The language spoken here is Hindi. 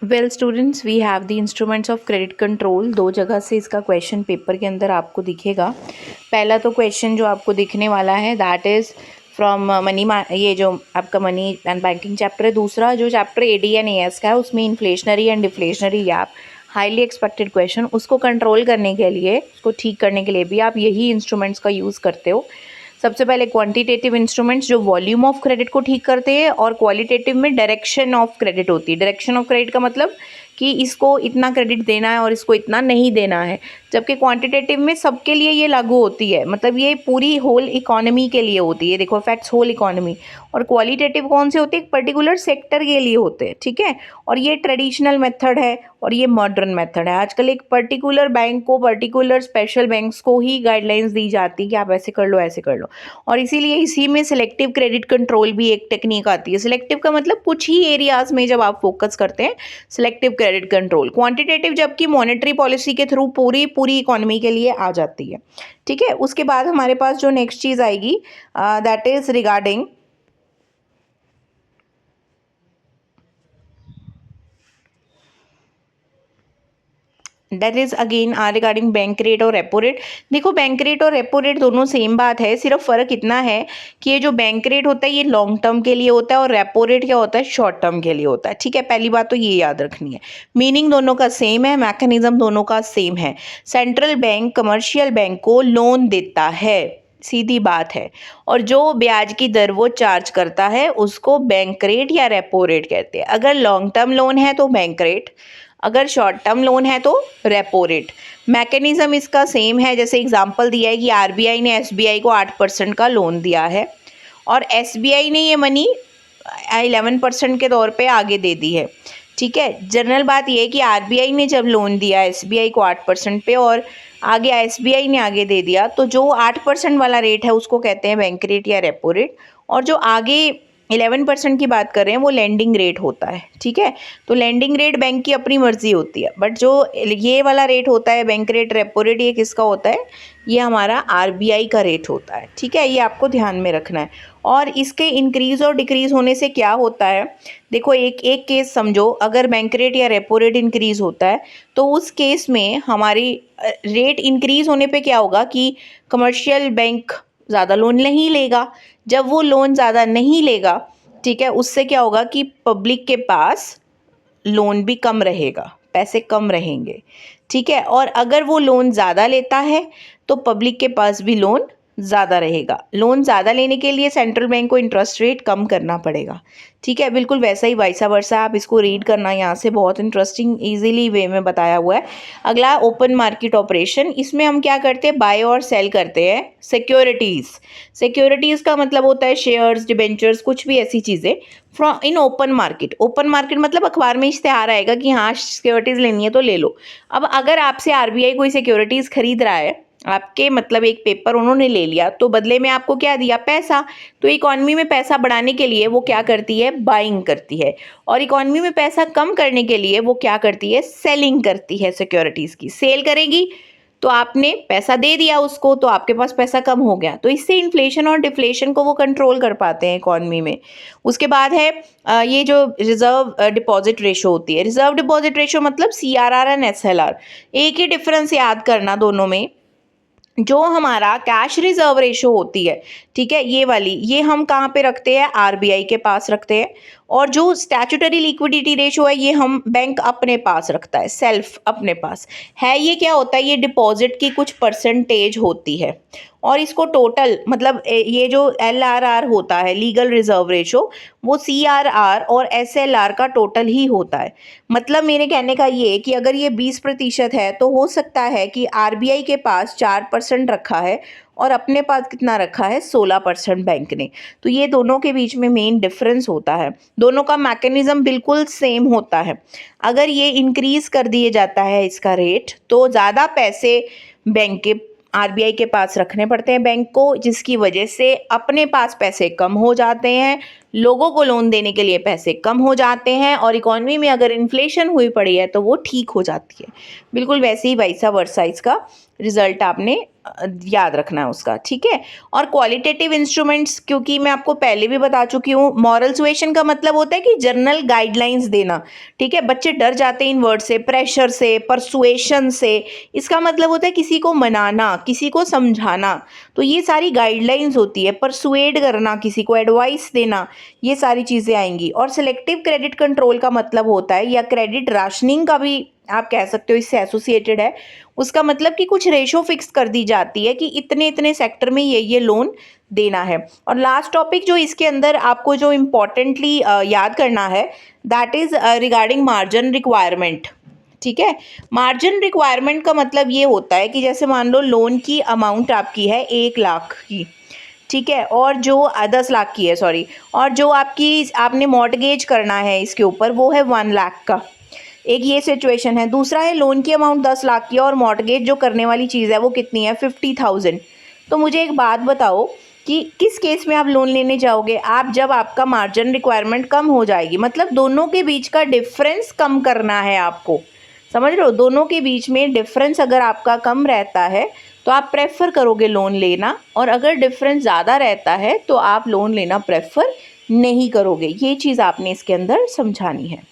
Well students, we have the instruments of credit control. दो जगह से इसका क्वेश्चन पेपर के अंदर आपको दिखेगा। पहला तो क्वेश्चन जो आपको दिखने वाला है दैट इज़ फ्रॉम ये जो आपका मनी एंड बैंकिंग चैप्टर है। दूसरा जो चैप्टर AD&AS का है उसमें inflationary and deflationary gap, highly expected question, उसको कंट्रोल करने के लिए, उसको ठीक करने के लिए भी आप यही इंस्ट्रूमेंट्स का यूज़ करते हो। सबसे पहले क्वांटिटेटिव इंस्ट्रूमेंट्स जो वॉल्यूम ऑफ क्रेडिट को ठीक करते हैं, और क्वालिटेटिव में डायरेक्शन ऑफ क्रेडिट होती है। डायरेक्शन ऑफ क्रेडिट का मतलब कि इसको इतना क्रेडिट देना है और इसको इतना नहीं देना है, जबकि क्वांटिटेटिव में सबके लिए ये लागू होती है, मतलब ये पूरी होल इकोनॉमी के लिए होती है। देखो, अफेक्ट्स होल इकोनॉमी। और क्वालिटेटिव कौन से होते हैं? एक पर्टिकुलर सेक्टर के लिए होते हैं, ठीक है। और ये ट्रेडिशनल मेथड है और ये मॉडर्न मेथड है। आजकल एक पर्टिकुलर बैंक को, पर्टिकुलर स्पेशल बैंक्स को ही गाइडलाइंस दी जाती है कि आप ऐसे कर लो, ऐसे कर लो। और इसीलिए इसी में सिलेक्टिव क्रेडिट कंट्रोल भी एक टेक्निक आती है। सिलेक्टिव का मतलब कुछ ही एरियाज में जब आप फोकस करते हैं, सिलेक्टिव क्रेडिट कंट्रोल। क्वांटिटेटिव जबकि मॉनेटरी पॉलिसी के थ्रू पूरी इकोनॉमी के लिए आ जाती है, ठीक है। उसके बाद हमारे पास जो नेक्स्ट चीज आएगी that is regarding that is again regarding bank rate और रेपो रेट। देखो, बैंक रेट और रेपो रेट दोनों सेम बात है, सिर्फ फर्क इतना है कि ये जो बैंक रेट होता है ये लॉन्ग टर्म के लिए होता है और रेपो रेट क्या होता है? शॉर्ट टर्म के लिए होता है, ठीक है। पहली बात तो ये याद रखनी है। मीनिंग दोनों का सेम है, मैकेनिज्म दोनों का सेम है। सेंट्रल बैंक कमर्शियल बैंक को लोन देता है, सीधी बात है, और जो ब्याज की दर वो चार्ज करता है उसको बैंक रेट या रेपो रेट कहते हैं। अगर लॉन्ग टर्म लोन है तो बैंक रेट, अगर शॉर्ट टर्म लोन है तो रेपो रेट। मैकेनिज्म इसका सेम है। जैसे एग्जांपल दिया है कि RBI ने SBI को 8% का लोन दिया है और SBI ने ये मनी 11% के तौर पे आगे दे दी है, ठीक है। जनरल बात ये है कि RBI ने जब लोन दिया SBI को 8% पे और आगे SBI ने आगे दे दिया, तो जो 8% वाला रेट है उसको कहते हैं बैंक रेट या रेपो रेट, और जो आगे 11% की बात कर रहे हैं वो लैंडिंग रेट होता है, ठीक है। तो लैंडिंग रेट बैंक की अपनी मर्जी होती है, बट जो ये वाला रेट होता है बैंक रेट रेपो रेट, ये किसका होता है? ये हमारा RBI का रेट होता है, ठीक है। ये आपको ध्यान में रखना है। और इसके इंक्रीज और डिक्रीज होने से क्या होता है? देखो, एक एक केस समझो, अगर बैंक रेट या रेपो रेट इंक्रीज होता है तो उस केस में हमारी रेट इंक्रीज होने पे क्या होगा कि कमर्शियल बैंक ज़्यादा लोन नहीं लेगा। जब वो लोन ज़्यादा नहीं लेगा, ठीक है, उससे क्या होगा कि पब्लिक के पास लोन भी कम रहेगा, पैसे कम रहेंगे, ठीक है। और अगर वो लोन ज़्यादा लेता है तो पब्लिक के पास भी लोन ज़्यादा रहेगा। लोन ज़्यादा लेने के लिए सेंट्रल बैंक को इंटरेस्ट रेट कम करना पड़ेगा, ठीक है। बिल्कुल वैसा ही वाइसा वर्सा, आप इसको रीड करना, यहाँ से बहुत इंटरेस्टिंग इजीली वे में बताया हुआ है। अगला ओपन मार्केट ऑपरेशन। इसमें हम क्या करते हैं? बाय और सेल करते हैं सिक्योरिटीज़। सिक्योरिटीज़ का मतलब होता है शेयर्स, डिबेंचर्स, कुछ भी ऐसी चीज़ें from in open market. Open market मतलब अखबार में इश्तेहार आएगा कि हाँ सिक्योरिटीज़ लेनी है तो ले लो। अब अगर आपसे RBI कोई सिक्योरिटीज़ खरीद रहा है, आपके मतलब एक पेपर उन्होंने ले लिया, तो बदले में आपको क्या दिया? पैसा। तो इकोनॉमी में पैसा बढ़ाने के लिए वो क्या करती है? बाइंग करती है। और इकोनॉमी में पैसा कम करने के लिए वो क्या करती है? सेलिंग करती है सिक्योरिटीज़ की। सेल करेगी तो आपने पैसा दे दिया उसको, तो आपके पास पैसा कम हो गया, तो इससे इन्फ्लेशन और डिफ्लेशन को वो कंट्रोल कर पाते हैं इकोनॉमी में। उसके बाद है ये जो रिजर्व डिपॉजिट रेशो होती है। रिजर्व डिपॉजिट रेशो मतलब CRR एंड SLR। एक ही डिफरेंस याद करना दोनों में। जो हमारा कैश रिजर्व रेशो होती है, ठीक है, ये वाली, ये हम कहाँ पे रखते हैं? RBI के पास रखते हैं। और जो स्टैट्यूटरी लिक्विडिटी रेशो है ये हम बैंक अपने पास रखता है, सेल्फ अपने पास है। ये क्या होता है? ये डिपॉजिट की कुछ परसेंटेज होती है। और इसको टोटल मतलब ये जो LRR होता है, लीगल रिजर्व रेशो, वो CRR और SLR का टोटल ही होता है। मतलब मेरे कहने का ये कि अगर ये 20% है तो हो सकता है कि RBI के पास 4% रखा है और अपने पास कितना रखा है? 16% बैंक ने। तो ये दोनों के बीच में मेन डिफरेंस होता है। दोनों का मैकेनिज्म बिल्कुल सेम होता है। अगर ये इंक्रीज कर दिए जाता है इसका रेट, तो ज़्यादा पैसे बैंक के RBI के पास रखने पड़ते हैं बैंक को, जिसकी वजह से अपने पास पैसे कम हो जाते हैं, लोगों को लोन देने के लिए पैसे कम हो जाते हैं और इकोनॉमी में अगर इन्फ्लेशन हुई पड़ी है तो वो ठीक हो जाती है। बिल्कुल वैसे ही वैसा वर्सा इसका रिजल्ट आपने याद रखना है उसका, ठीक है। और क्वालिटेटिव इंस्ट्रूमेंट्स, क्योंकि मैं आपको पहले भी बता चुकी हूँ, मॉरल सुएशन का मतलब होता है कि जनरल गाइडलाइंस देना, ठीक है। बच्चे डर जाते हैं इन वर्ड से, प्रेशर से, परसुएशन से। इसका मतलब होता है किसी को मनाना, किसी को समझाना। तो ये सारी गाइडलाइंस होती है, परसुएड करना, किसी को एडवाइस देना, ये सारी चीज़ें आएंगी। और सिलेक्टिव क्रेडिट कंट्रोल का मतलब होता है, या क्रेडिट राशनिंग का भी आप कह सकते हो, इससे एसोसिएटेड है। उसका मतलब कि कुछ रेशो फिक्स कर दी जाती है कि इतने इतने सेक्टर में ये लोन देना है। और लास्ट टॉपिक जो इसके अंदर आपको जो इम्पोर्टेंटली याद करना है, that is regarding margin requirement, ठीक है। मार्जिन रिक्वायरमेंट का मतलब ये होता है कि जैसे मान लो लोन की अमाउंट आपकी है 1 लाख की, ठीक है, और जो 10 लाख की है, सॉरी, और जो आपकी आपने मॉर्टगेज करना है इसके ऊपर वो है 1 लाख का। एक ये सिचुएशन है। दूसरा है लोन की अमाउंट 10 लाख की और मॉर्टगेज जो करने वाली चीज़ है वो कितनी है, 50,000। तो मुझे एक बात बताओ कि किस केस में आप लोन लेने जाओगे? आप जब आपका मार्जिन रिक्वायरमेंट कम हो जाएगी, मतलब दोनों के बीच का डिफरेंस कम करना है आपको, समझ रहे हो? दोनों के बीच में डिफरेंस अगर आपका कम रहता है तो आप प्रेफर करोगे लोन लेना, और अगर डिफरेंस ज़्यादा रहता है तो आप लोन लेना प्रेफर नहीं करोगे। ये चीज़ आपने इसके अंदर समझानी है।